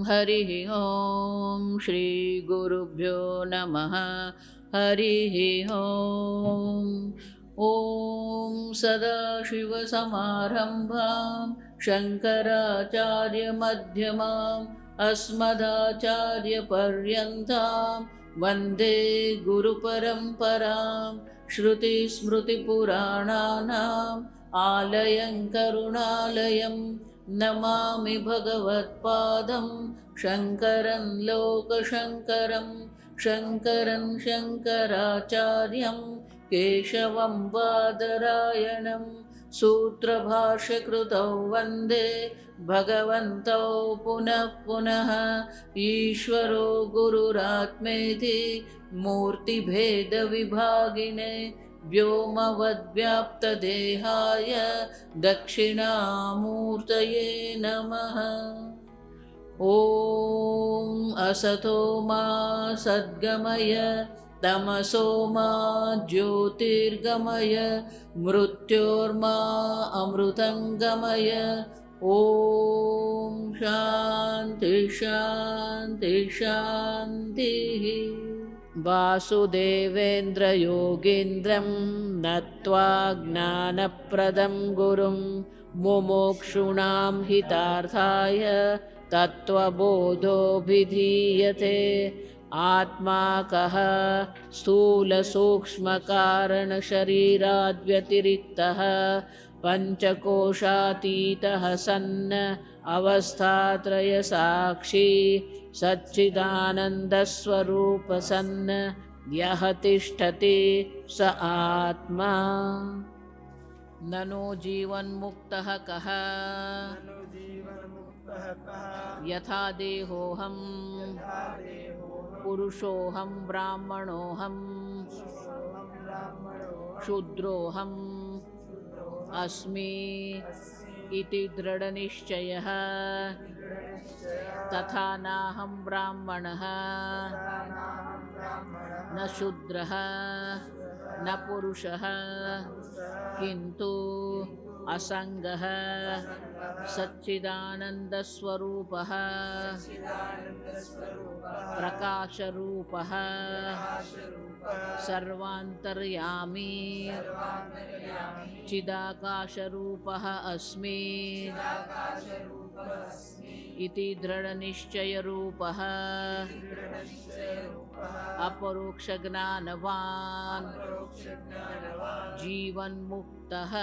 हरिः ॐ श्रीगुरुभ्यो नमः। हरिः ॐ। ॐ सदाशिवसमारम्भां शङ्कराचार्यमध्यमाम् अस्मदाचार्यपर्यन्तां वन्दे गुरुपरम्परां। श्रुतिस्मृतिपुराणानाम् आलयं करुणालयं नमामि भगवत्पादं शङ्करं लोकशङ्करं। शङ्करं शङ्कराचार्यं केशवं बादरायणं सूत्रभाष्यकृतौ वन्दे भगवन्तौ पुनः पुनः। ईश्वरो गुरुरात्मेति मूर्तिभेदविभागिने व्योमवद्व्याप्तदेहाय दक्षिणामूर्तये नमः। ॐ असतो मा सद्गमय तमसो मा ज्योतिर्गमय मृत्योर्मा अमृतङ्गमय। ॐ शान्ति शान्ति शान्तिः। वासुदेवेन्द्रयोगीन्द्रं नत्वा ज्ञानप्रदं गुरुं मुमुक्षूणां हितार्थाय तत्त्वबोधोऽभिधीयते। आत्मा कः स्थूलसूक्ष्मकारणशरीराद्व्यतिरिक्तः पञ्चकोशातीतः सन् अवस्थात्रयसाक्षी सच्चिदानन्दस्वरूपसन् यः तिष्ठति स आत्मा। ननु जीवन्मुक्तः कः यथा देहोऽहं पुरुषोऽहं ब्राह्मणोऽहं शूद्रोऽहम् अस्मि इति दृढनिश्चयः। तथा नाहं ब्राह्मणः न शूद्रः न पुरुषः किन्तु असङ्गः सच्चिदानन्दस्वरूपः प्रकाशरूपः सर्वान्तर्यामी चिदाकाशरूपः अस्मि इति दृढनिश्चयरूपः अपरोक्षज्ञानवान् जीवन्मुक्तः।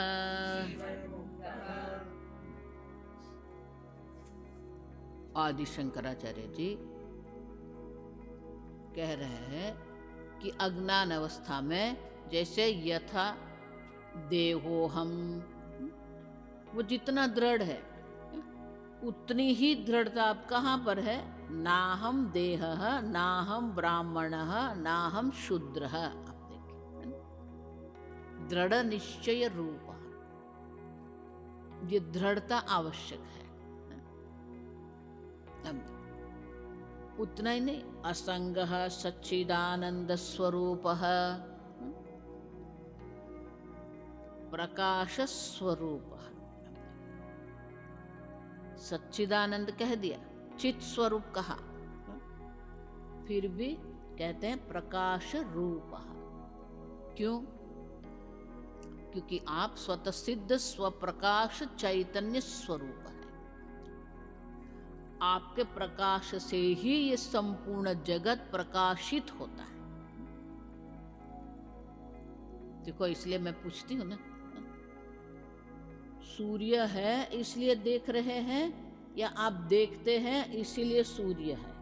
आदि शंकराचार्य जी कह रहे हैं कि अज्ञान अवस्था में जैसे यथा देहोहम, वो जितना दृढ़ है उतनी ही दृढ़ता आप कहाँ पर है? नाहम देहः नाहम ब्राह्मणः नाहम शूद्रः। आप देखिए दृढ़ निश्चय रूप, ये दृढ़ता आवश्यक है। उतना ही नहीं, असंगः सच्चिदानंद स्वरूपः प्रकाश स्वरूपः। सच्चिदानंद कह दिया, चित स्वरूप कहा, फिर भी कहते हैं प्रकाश रूपः। क्यों? क्योंकि आप स्वतः सिद्ध स्वप्रकाश चैतन्य स्वरूप है। आपके प्रकाश से ही ये संपूर्ण जगत प्रकाशित होता है। देखो, इसलिए मैं पूछती हूँ ना, सूर्य है इसलिए देख रहे हैं या आप देखते हैं इसीलिए सूर्य है?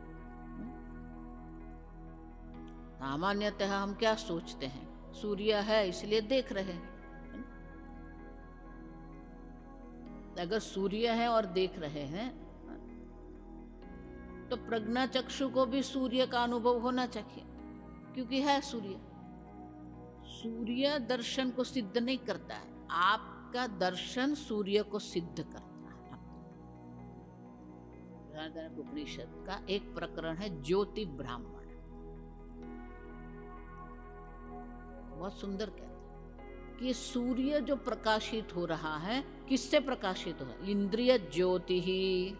सामान्यतः हम क्या सोचते हैं? सूर्य है इसलिए देख रहे हैं। अगर सूर्य है और देख रहे हैं तो प्रज्ञा चक्षु को भी सूर्य का अनुभव होना चाहिए, क्योंकि है सूर्य। सूर्य दर्शन को सिद्ध नहीं करता है, आपका दर्शन सूर्य को सिद्ध करता है। उपनिषद का एक प्रकरण है ज्योति ब्राह्मण, बहुत सुंदर कहते हैं कि सूर्य जो प्रकाशित हो रहा है, किससे प्रकाशित हो रहा है? इंद्रिय ज्योति ही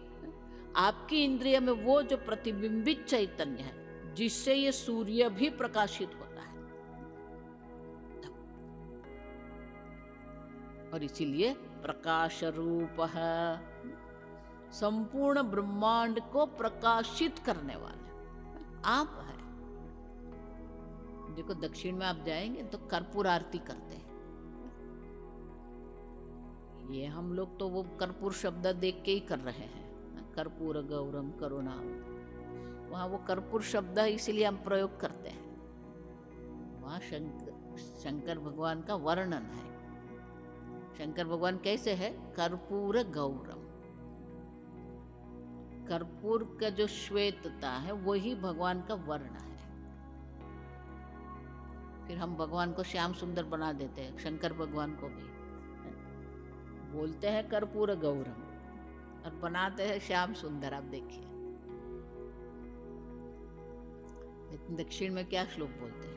आपकी इंद्रिय में वो जो प्रतिबिंबित चैतन्य है जिससे ये सूर्य भी प्रकाशित होता है, और इसीलिए प्रकाश रूप है, संपूर्ण ब्रह्मांड को प्रकाशित करने वाले आप है। देखो दक्षिण में आप जाएंगे तो कर्पूर आरती करते हैं। ये हम लोग तो वो कर्पूर शब्द देख के ही कर रहे हैं, कर्पूर गौरम करुणाम, वहां वो कर्पूर शब्द है इसीलिए हम प्रयोग करते हैं। वहां शंकर भगवान का वर्णन है। शंकर भगवान कैसे है? कर्पूर गौरम, कर्पूर का जो श्वेतता है वही भगवान का वर्ण है। फिर हम भगवान को श्याम सुंदर बना देते हैं, शंकर भगवान को भी बोलते हैं कर्पूर गौरम और बनाते हैं श्याम सुंदर। आप देखिए दक्षिण में क्या श्लोक बोलते हैं?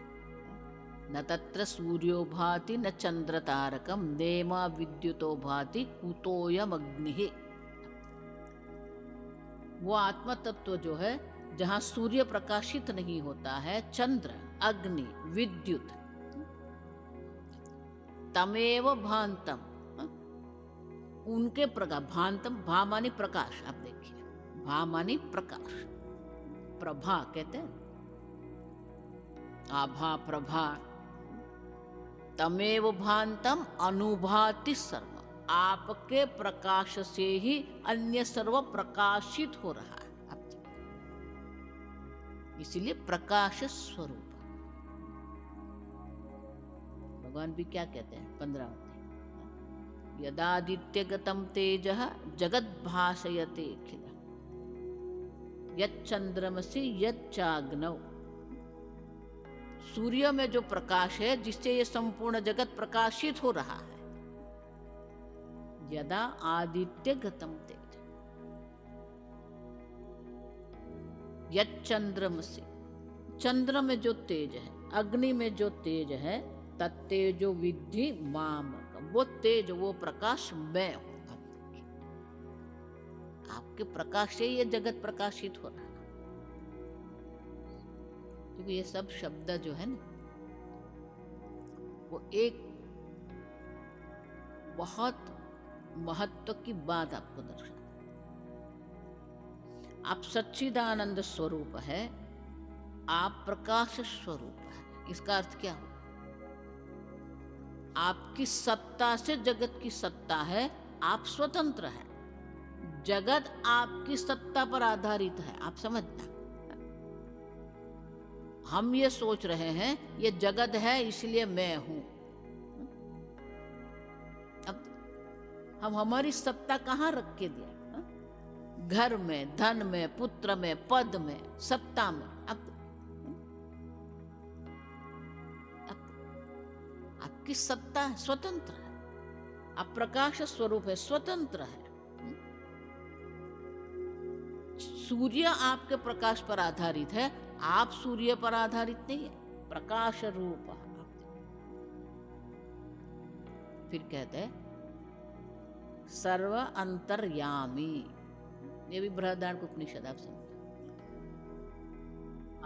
न तत्र सूर्यो भाति न चंद्र तारकम नेमा विद्युतो भाति कुतोयम अग्निः। वो आत्मा तत्व जो है जहां सूर्य प्रकाशित नहीं होता है, चंद्र, अग्नि, विद्युत, तमेव भांतम, उनके प्रकाश, भांतम, भा मानी प्रकाश, आप देखिए भा मानी प्रकाश, प्रभा कहते हैं, आभा प्रभा, तमेव भांतम अनुभाति सर्व, आपके प्रकाश से ही अन्य सर्व प्रकाशित हो रहा है। इसीलिए प्रकाश स्वरूप। भगवान भी क्या कहते हैं 15 में, यदादित्यगतम तेजः जगद्भासयते अखिल यच्चंद्रमसि यच्चाग्नौ। सूर्य में जो प्रकाश है जिससे ये संपूर्ण जगत प्रकाशित हो रहा है, यदा आदित्य गतम तेज यच्चंद्रमसि, चंद्र में जो तेज है, अग्नि में जो तेज है, तत्तेजो विद्धि मामकम, वो तेज, वो प्रकाश मैं हूं। आपके प्रकाश से ये जगत प्रकाशित हो रहा है। क्योंकि ये सब शब्द जो है ना, वो एक बहुत महत्व की बात आपको दर्शाता है। आप सच्चिदानंद स्वरूप है, आप प्रकाश स्वरूप है। इसका अर्थ क्या हो? आपकी सत्ता से जगत की सत्ता है, आप स्वतंत्र है, जगत आपकी सत्ता पर आधारित है। आप समझना, हम ये सोच रहे हैं ये जगत है इसलिए मैं हूं। अब हम हमारी सत्ता कहां रख के दिया? घर में, धन में, पुत्र में, पद में, सत्ता में। अब आपकी सत्ता है, स्वतंत्र है, आप प्रकाश स्वरूप है, स्वतंत्र है। सूर्य आपके प्रकाश पर आधारित है, आप सूर्य पर आधारित नहीं है, प्रकाश रूप। फिर कहते हैं सर्व अंतर्यामी, ये भी बृहदारण्यक उपनिषद आप समझो,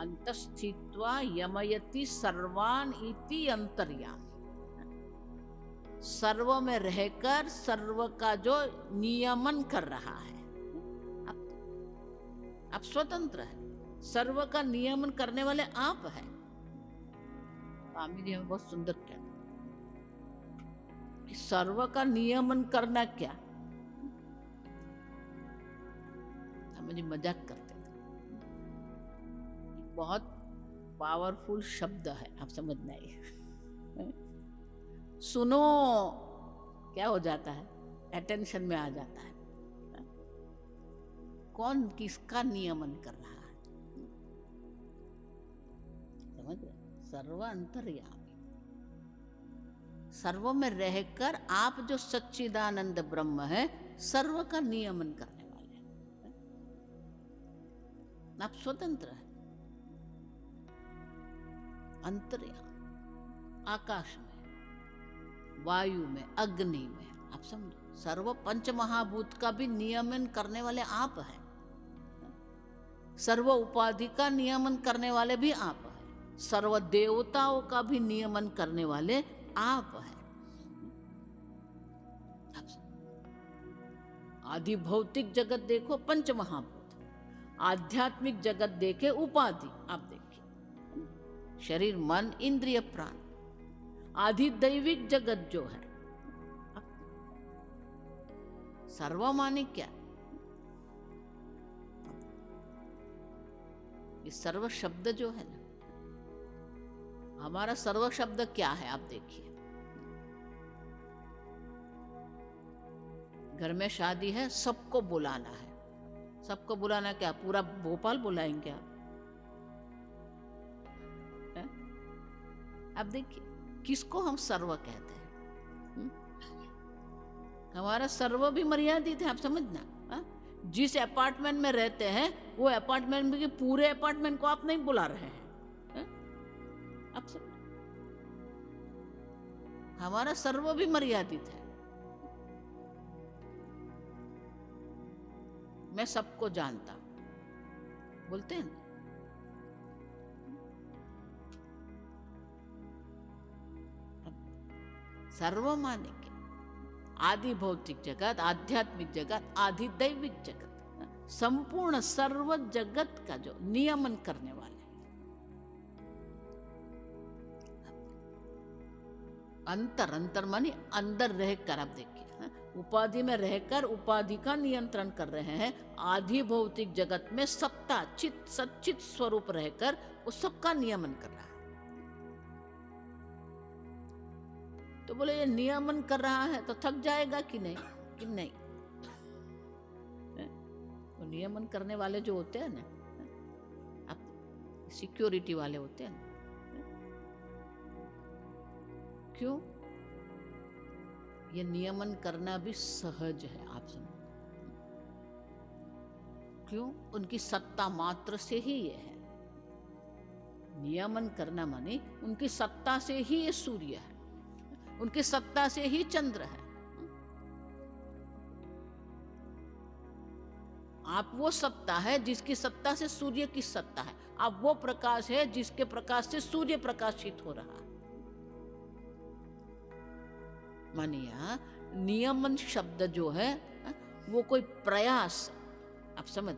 अंतस्थित्वा यमयति सर्वान इति अंतर्यामी। सर्व में रहकर सर्व का जो नियमन कर रहा है, आप स्वतंत्र है, सर्व का नियमन करने वाले आप हैं। स्वामी जी हमें बहुत सुंदर कहते हैं कि सर्व का नियमन करना क्या। मुझे मजाक करते थे, बहुत पावरफुल शब्द है, आप समझना ये। सुनो क्या हो जाता है, अटेंशन में आ जाता है। कौन किसका नियमन कर रहा है, समझ रहे? सर्व अंतर्यामी, सर्व में रहकर आप जो सच्चिदानंद ब्रह्म है, सर्व का नियमन करने वाले हैं। आप स्वतंत्र है, अंतर्यामी, आकाश में, वायु में, अग्नि में। आप समझो, सर्व पंच महाभूत का भी नियमन करने वाले आप हैं। सर्व उपाधि का नियमन करने वाले भी आप हैं, सर्व देवताओं का भी नियमन करने वाले आप हैं। आदि भौतिक जगत देखो पंच महाभूत, आध्यात्मिक जगत देखे उपाधि, आप देखिए शरीर मन इंद्रिय प्राण, आदि दैविक जगत जो है सर्व माने क्या? ये सर्व शब्द जो है ना, हमारा सर्व शब्द क्या है आप देखिए। घर में शादी है, सबको बुलाना है, सबको बुलाना क्या? पूरा भोपाल बुलाएंगे आप? अब देखिए किसको हम सर्व कहते हैं? हमारा सर्व भी मर्यादित है, आप समझना। जिस अपार्टमेंट में रहते हैं वो अपार्टमेंट में के पूरे अपार्टमेंट को आप नहीं बुला रहे हैं, आप समझ। हमारा सर्व भी मर्यादित है। मैं सबको जानता बोलते हैं ना, सर्व माने के आदि भौतिक जगत, आध्यात्मिक जगत, आदि दैविक जगत, संपूर्ण सर्व जगत का जो नियमन करने वाले अंतर, अंतर माने अंदर रहकर, आप देखिए उपाधि में रहकर उपाधि का नियंत्रण कर रहे हैं। आदि भौतिक जगत में सत्ता चित सच्चित स्वरूप रहकर वो सबका नियमन कर रहा है। तो बोले ये नियमन कर रहा है तो थक जाएगा कि नहीं? कि नहीं। वो नियमन करने वाले जो होते हैं ना, अब सिक्योरिटी वाले होते हैं ना, क्यों? ये नियमन करना भी सहज है, आप समझ। क्यों? उनकी सत्ता मात्र से ही ये है। नियमन करना माने उनकी सत्ता से ही ये सूर्य है, उनकी सत्ता से ही चंद्र है। आप वो सत्ता है जिसकी सत्ता से सूर्य की सत्ता है, आप वो प्रकाश है जिसके प्रकाश से सूर्य प्रकाशित हो रहा है। मानिए नियमन शब्द जो है वो कोई प्रयास, आप समझ,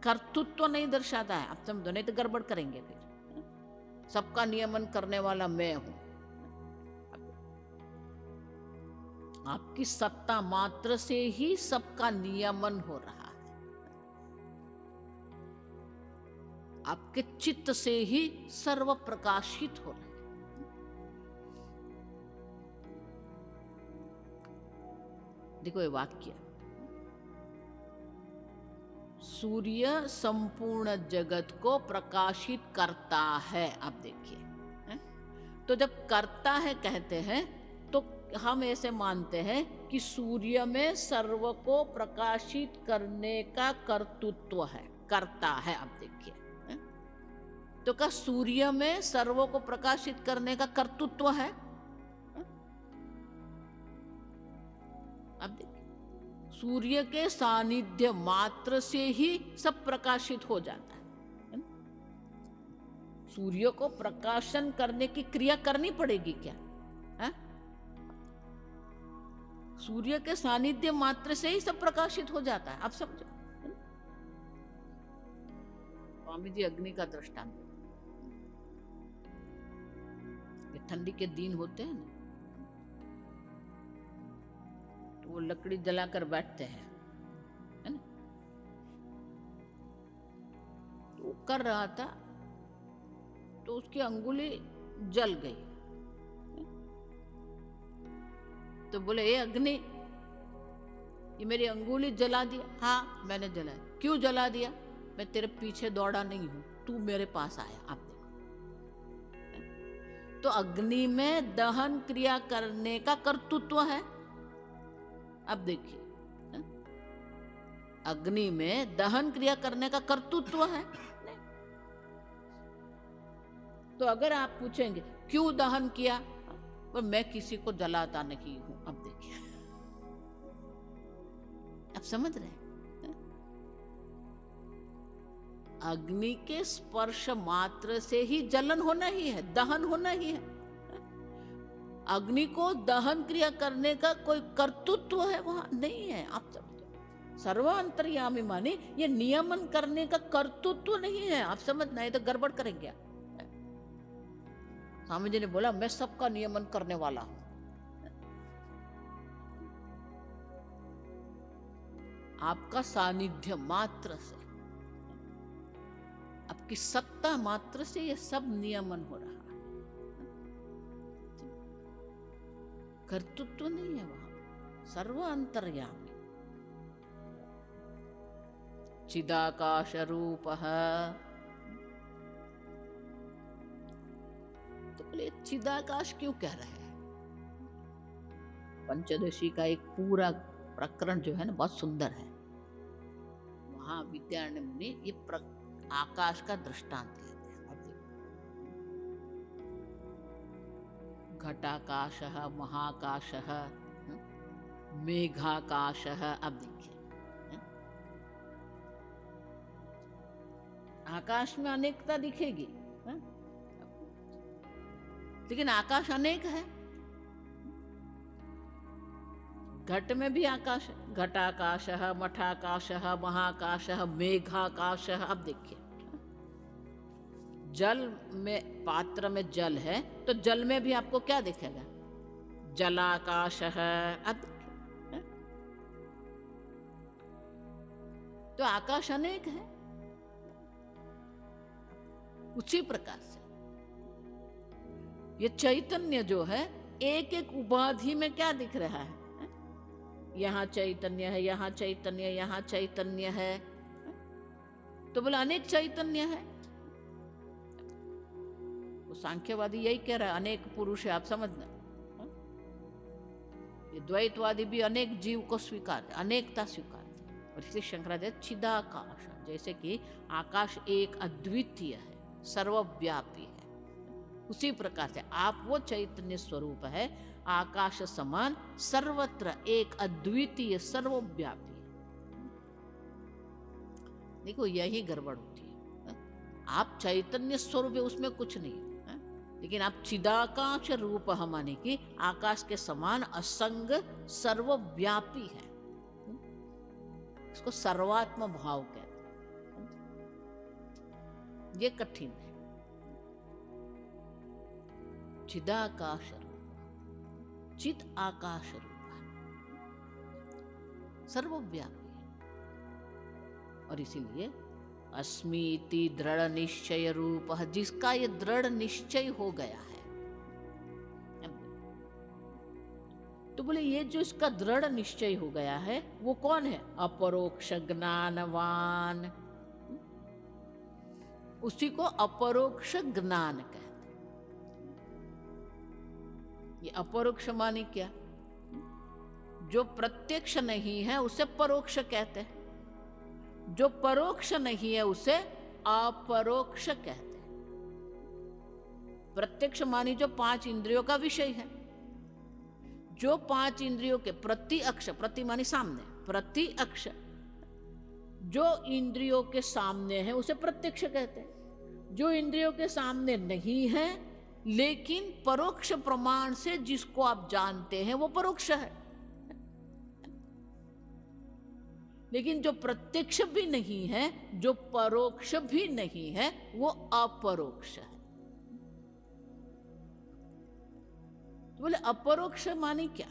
कर्तृत्व नहीं दर्शाता है, आप समझो, नहीं तो गड़बड़ करेंगे फिर। सबका नियमन करने वाला मैं हूं। आपकी सत्ता मात्र से ही सबका नियमन हो रहा है, आपके चित्त से ही सर्व प्रकाशित हो रहा है। देखो ये वाक्य, सूर्य संपूर्ण जगत को प्रकाशित करता है। आप देखिए, तो जब करता है कहते हैं तो हम ऐसे मानते हैं कि सूर्य में सर्व को प्रकाशित करने का कर्तृत्व है, करता है। आप देखिए, तो क्या सूर्य में सर्व को प्रकाशित करने का कर्तृत्व है? अब देखिए, सूर्य के सानिध्य मात्र से ही सब प्रकाशित हो जाता है। सूर्य को प्रकाशन करने की क्रिया करनी पड़ेगी क्या? है? सूर्य के सानिध्य मात्र से ही सब प्रकाशित हो जाता है, आप समझो। स्वामी जी अग्नि का दृष्टांत, ठंडी के दिन होते हैं ना, तो वो लकड़ी जलाकर बैठते हैं, है ना। तो वो कर रहा था तो उसकी अंगुली जल गई, तो बोले ए अग्नि, ये मेरी अंगुली जला दिया। हाँ मैंने जलाया। क्यों जला दिया? मैं तेरे पीछे दौड़ा नहीं हूं, तू मेरे पास आया। आप देखो, तो अग्नि में दहन क्रिया करने का कर्तृत्व है। अब देखिए, अग्नि में दहन क्रिया करने का कर्तृत्व है। तो अगर आप पूछेंगे क्यों दहन किया, तो मैं किसी को जलाता नहीं हूं। अब देखिए, आप समझ रहे हैं? अग्नि के स्पर्श मात्र से ही जलन होना ही है, दहन होना ही है। अग्नि को दहन क्रिया करने का कोई कर्तृत्व है वहां नहीं है। आप समझो, सर्वांतर्यामी माने ये नियमन करने का कर्तृत्व नहीं है। आप समझना, ये तो गड़बड़ करेंगे आप। स्वामी जी ने बोला मैं सबका नियमन करने वाला हूं। आपका सानिध्य मात्र से, आपकी सत्ता मात्र से ये सब नियमन हो रहा है। कर्तृत्व नहीं है वहां, सर्व अंतर्यामी। चिदाकाश रूप। तो बोले चिदाकाश क्यों कह रहे हैं? पंचदशी का एक पूरा प्रकरण जो है ना बहुत सुंदर है। वहां विद्यारण्य मुनि ये आकाश का दृष्टांत लेते हैं। अब देखो, घटाकाशः, महाकाशः, मेघाकाशः। अब देखिए, आकाश में अनेकता दिखेगी, लेकिन आकाश अनेक है। घट में भी आकाश है, घटाकाशः, मठाकाशः, महाकाशः, मेघाकाशः। अब देखिए, जल में, पात्र में जल है तो जल में भी आपको क्या दिखेगा? जलाकाशः। अब देखिए, तो आकाश अनेक है। उसी प्रकार से ये चैतन्य जो है एक एक उपाधि में क्या दिख रहा है? यहाँ चैतन्य है, यहाँ चैतन्य, यहाँ चैतन्य है। तो बोला अनेक चैतन्य है। वो सांख्यवादी यही कह रहा है, अनेक पुरुष है। आप समझना, ये द्वैतवादी भी अनेक जीव को स्वीकार, अनेकता स्वीकार। और इसलिए शंकराचार्य चिदाकाश, जैसे कि आकाश एक अद्वितीय है, सर्वव्यापी है, उसी प्रकार से आप वो चैतन्य स्वरूप है, आकाश समान सर्वत्र एक अद्वितीय सर्वव्यापी। देखो यही गड़बड़ होती है। आप चैतन्य स्वरूप है, उसमें कुछ नहीं है, लेकिन आप चिदाकाश रूप माने कि आकाश के समान असंग सर्वव्यापी है। इसको सर्वात्म भाव कहते हैं। ये कठिन है। चिदाकाश रूप, चित आकाश रूप, सर्वव्यापी है। और इसीलिए अस्मीति दृढ़ निश्चय रूप, जिसका ये दृढ़ निश्चय हो गया है। तो बोले ये जो इसका दृढ़ निश्चय हो गया है वो कौन है? अपरोक्ष ज्ञानवान। उसी को अपरोक्ष ज्ञान कहते हैं। ये अपरोक्ष माने क्या? जो प्रत्यक्ष नहीं है उसे परोक्ष कहते हैं, जो परोक्ष नहीं है उसे अपरोक्ष कहते हैं। प्रत्यक्ष मानी जो 5 इंद्रियों का विषय है, जो 5 इंद्रियों के प्रति अक्ष, प्रति मानी सामने, प्रति अक्ष जो इंद्रियों के सामने है उसे प्रत्यक्ष कहते हैं। जो इंद्रियों के सामने नहीं है लेकिन परोक्ष प्रमाण से जिसको आप जानते हैं वो परोक्ष है। लेकिन जो प्रत्यक्ष भी नहीं है, जो परोक्ष भी नहीं है, वो अपरोक्ष है। तो बोले अपरोक्ष माने क्या?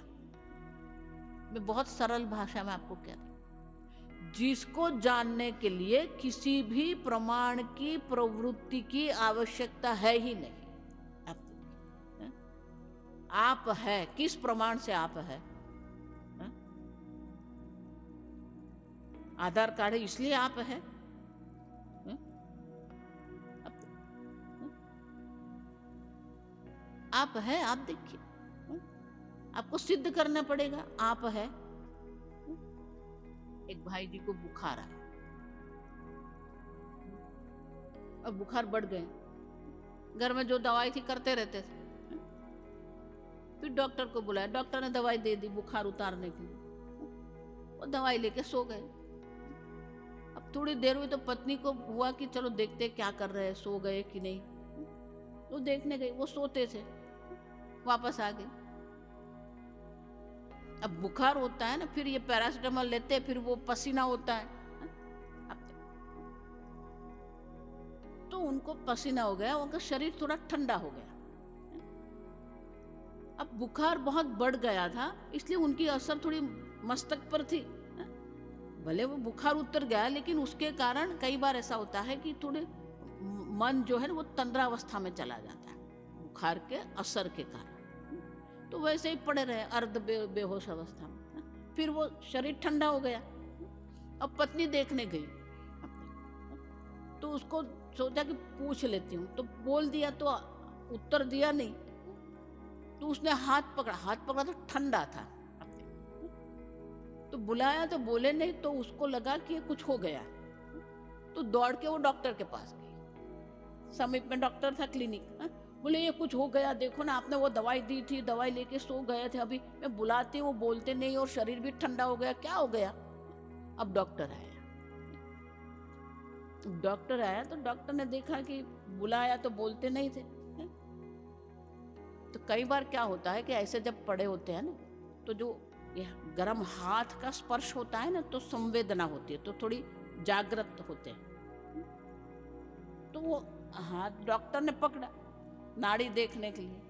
मैं बहुत सरल भाषा में आपको कह रही हूं। जिसको जानने के लिए किसी भी प्रमाण की प्रवृत्ति की आवश्यकता है ही नहीं। आप है, किस प्रमाण से आप है? आधार कार्ड है इसलिए आप है? आप है, आप देखिए, आपको सिद्ध करना पड़ेगा आप है। एक भाई जी को बुखार आया और बुखार बढ़ गए, घर में जो दवाई थी करते रहते थे। फिर डॉक्टर को बुलाया, डॉक्टर ने दवाई दे दी बुखार उतारने के लिए, वो दवाई लेके सो गए। अब थोड़ी देर हुई तो पत्नी को हुआ कि चलो देखते क्या कर रहे हैं, सो गए कि नहीं। वो देखने गई, वो सोते थे, वापस आ गई। अब बुखार होता है ना, फिर ये पैरासिटामोल लेते, फिर वो पसीना होता है, तो उनको पसीना हो गया, उनका शरीर थोड़ा ठंडा हो गया। अब बुखार बहुत बढ़ गया था, इसलिए उनकी असर थोड़ी मस्तक पर थी। भले वो बुखार उतर गया, लेकिन उसके कारण कई बार ऐसा होता है कि थोड़े मन जो है वो तंद्रावस्था में चला जाता है बुखार के असर के कारण। तो वैसे ही पड़े रहे अर्ध बेहोश अवस्था में। फिर वो शरीर ठंडा हो गया। अब पत्नी देखने गई, तो उसको सोचा कि पूछ लेती हूँ, तो बोल दिया तो उत्तर दिया नहीं। तो उसने हाथ पकड़ा तो ठंडा था। तो बुलाया तो बोले नहीं, तो उसको लगा कि कुछ हो गया। तो दौड़ के वो डॉक्टर के पास गई। समीप में डॉक्टर था, क्लिनिक। बोले ये कुछ हो गया, देखो ना, आपने वो दवाई दी थी, दवाई लेके सो गए थे, अभी मैं बुलाती हूँ वो बोलते नहीं, और शरीर भी ठंडा हो गया, क्या हो गया। अब डॉक्टर आया तो डॉक्टर ने देखा कि बुलाया तो बोलते नहीं थे। तो कई बार क्या होता है कि ऐसे जब पड़े होते हैं ना, तो जो ये गर्म हाथ का स्पर्श होता है ना, तो संवेदना होती है, तो थोड़ी जागृत होते हैं। तो वो हाथ डॉक्टर ने पकड़ा नाड़ी देखने के लिए,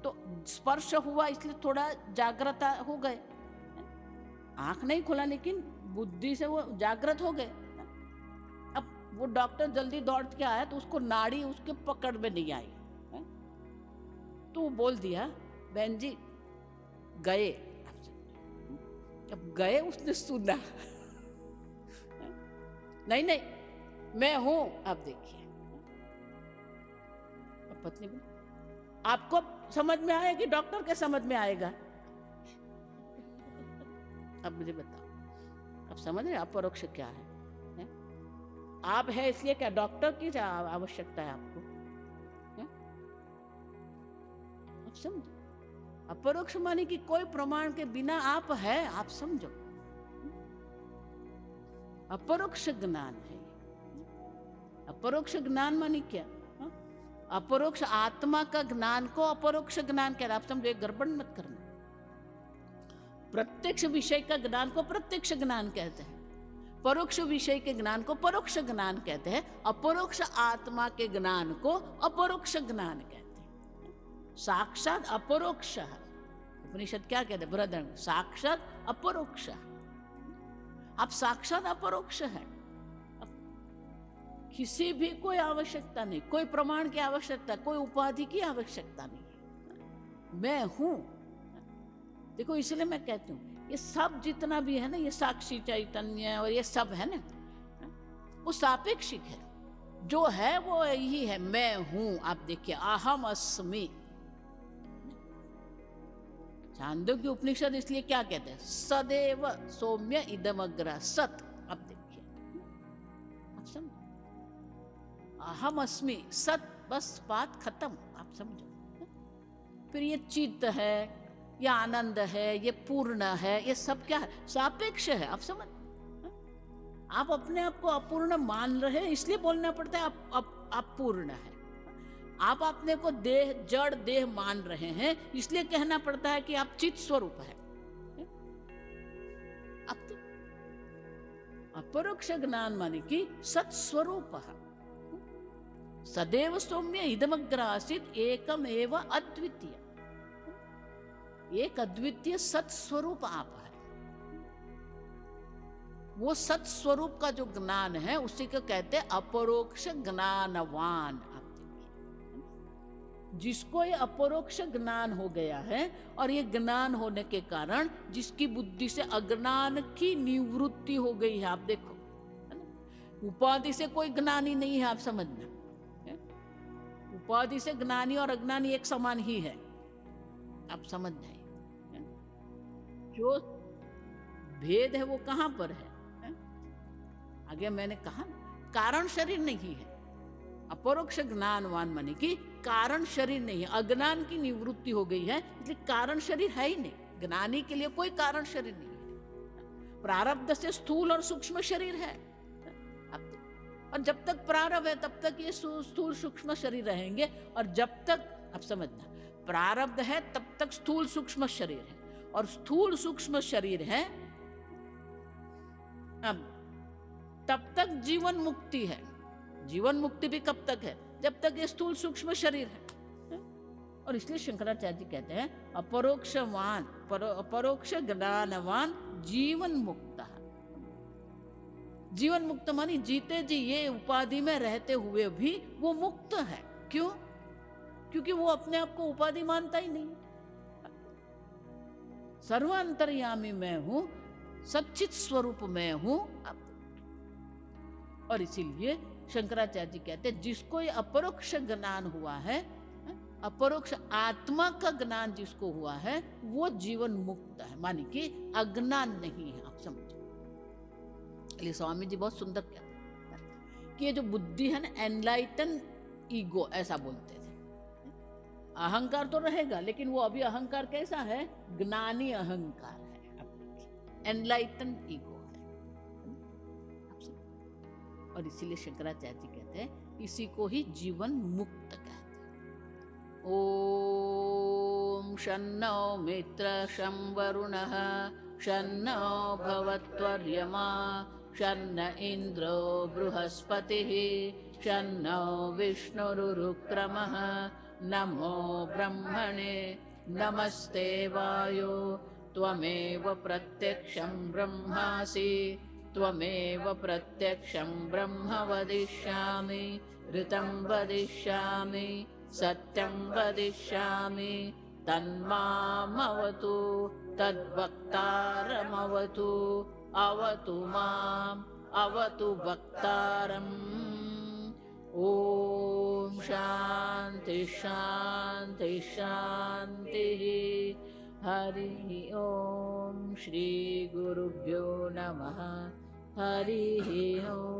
तो स्पर्श हुआ, इसलिए थोड़ा जागृता हो गए। आंख नहीं खुला, लेकिन बुद्धि से वो जागृत हो गए। अब वो डॉक्टर जल्दी दौड़ के आया, तो उसको नाड़ी उसके पकड़ में नहीं आई। तो वो बोल दिया, बहन जी गए। अब गए, उसने सुना, नहीं मैं हूं। अब देखिए, अब पत्नी बोली, आपको समझ में आया कि डॉक्टर के समझ में आएगा। अब मुझे बताओ, अब समझ रहे अपरोक्ष क्या है? आप है इसलिए क्या डॉक्टर की आवश्यकता है आपको? आप समझो, अपरोक्ष माने कि कोई प्रमाण के बिना आप है, आप समझो, अपरोक्ष ज्ञान है। अपरोक्ष ज्ञान माने क्या? अपरोक्ष आत्मा का ज्ञान को अपरोक्ष ज्ञान कह रहा। आप समझो, गड़बड़ मत करना। प्रत्यक्ष विषय का ज्ञान को प्रत्यक्ष ज्ञान कहते हैं, परोक्ष विषय के ज्ञान को परोक्ष ज्ञान कहते हैं, अपरोक्ष आत्मा के ज्ञान को अपरोक्ष ज्ञान कहते हैं। साक्षात अपरोक्ष, उपनिषद क्या कहते हैं? बृहदरण्यक, साक्षात अपरोक्ष। आप साक्षात अपरोक्ष है। किसी भी कोई आवश्यकता नहीं, कोई प्रमाण की आवश्यकता, कोई उपाधि की आवश्यकता नहीं। मैं हूं। देखो, इसलिए मैं कहती हूँ, ये सब जितना भी है ना, ये साक्षी चैतन्य और ये सब है ना, वो सापेक्षिक है। जो है वो यही है, मैं हूं। आप देखिए, अहम अस्मि। छांदोग्य उपनिषद इसलिए क्या कहते हैं? सदैव सौम्य इदमग्र सत। अब देखिए, आप समझो, अहम अस्मि सत, बस बात खत्म। आप समझो। फिर ये चित्त है, ये आनंद है, ये पूर्ण है, ये सब क्या है? सापेक्ष है। आप समझ, आप अपने आप को अपूर्ण मान रहे हैं, इसलिए बोलना पड़ता है आप पूर्ण है। आप अपने को देह, जड़ देह मान रहे हैं, इसलिए कहना पड़ता है कि आप चित स्वरूप है। अब तो अपरोक्ष ज्ञान माने कि सत स्वरूप। सदैव सौम्य इदमग्र आसीत एकम एव अद्वितीय। एक अद्वितीय सत स्वरूप आप है। वो सत स्वरूप का जो ज्ञान है, उसी को कहते हैं अपरोक्ष ज्ञानवान। जिसको ये अपरोक्ष ज्ञान हो गया है, और ये ज्ञान होने के कारण जिसकी बुद्धि से अज्ञान की निवृत्ति हो गई है। आप देखो, उपाधि से कोई ज्ञानी नहीं है। आप समझना, उपाधि से ज्ञानी और अज्ञानी एक समान ही है। आप समझ जाइए, जो भेद है वो कहां पर है? आगे मैंने कहा, कारण शरीर नहीं है। अपरोक्ष ज्ञानवान माने कि कारण शरीर नहीं है। अज्ञान की निवृत्ति हो गई है, इसलिए कारण शरीर है ही नहीं। ज्ञानी के लिए कोई कारण शरीर नहीं है। प्रारब्ध से स्थूल और सूक्ष्म शरीर है, और जब तक प्रारब्ध है तब तक ये स्थूल सूक्ष्म शरीर रहेंगे। और जब तक, अब समझना, प्रारब्ध है तब तक स्थूल सूक्ष्म शरीर है, और स्थूल सूक्ष्म शरीर है अब तब तक जीवन मुक्ति है। जीवन मुक्ति भी कब तक है? जब तक ये स्थूल सूक्ष्म शरीर है। और इसलिए शंकराचार्य जी कहते हैं अपरोक्षवान अपरोक्ष ज्ञानवान जीवन मुक्त। जीवन मुक्त मानी जीते जी ये उपाधि में रहते हुए भी वो मुक्त है। क्यों? क्योंकि वो अपने आप को उपाधि मानता ही नहीं। सर्वांतर्यामी मैं हूं, सच्चित स्वरूप मैं हूं। और इसीलिए शंकराचार्य जी कहते हैं जिसको ये अपरोक्ष ज्ञान हुआ है, अपरोक्ष आत्मा का ज्ञान जिसको हुआ है, वो जीवन मुक्त है, मानी कि अज्ञान नहीं है। आप समझो, इसलिए स्वामी जी बहुत सुंदर कहते हैं कि ये जो बुद्धि है ना, एनलाइटन ईगो ऐसा बोलते थे। अहंकार तो रहेगा, लेकिन वो अभी अहंकार कैसा है? ज्ञानी अहंकार है, एनलाइटन ईगो है। और इसीलिए शंकराचार्य जी कहते हैं इसी को ही जीवन मुक्त कहते हैं। ओम शन्नो मित्र शं वरुणः शन्नो भवत्वर्यमा शन्न इन्द्रो बृहस्पतिः शन्नो विष्णुरुक्रमः नमो ब्रह्मणे नमस्ते वायो त्वमेव प्रत्यक्षं ब्रह्मासि त्वमेव प्रत्यक्षं ब्रह्म वदिष्यामि ऋतं वदिष्यामि सत्यं वदिष्यामि तन्मामवतु तद्वक्तारमवतु अवतु माम् अवतु वक्तारम्। ओम शांति शांति शांति। हरि ओम। श्री गुरुभ्यो नमः। हरि ओम।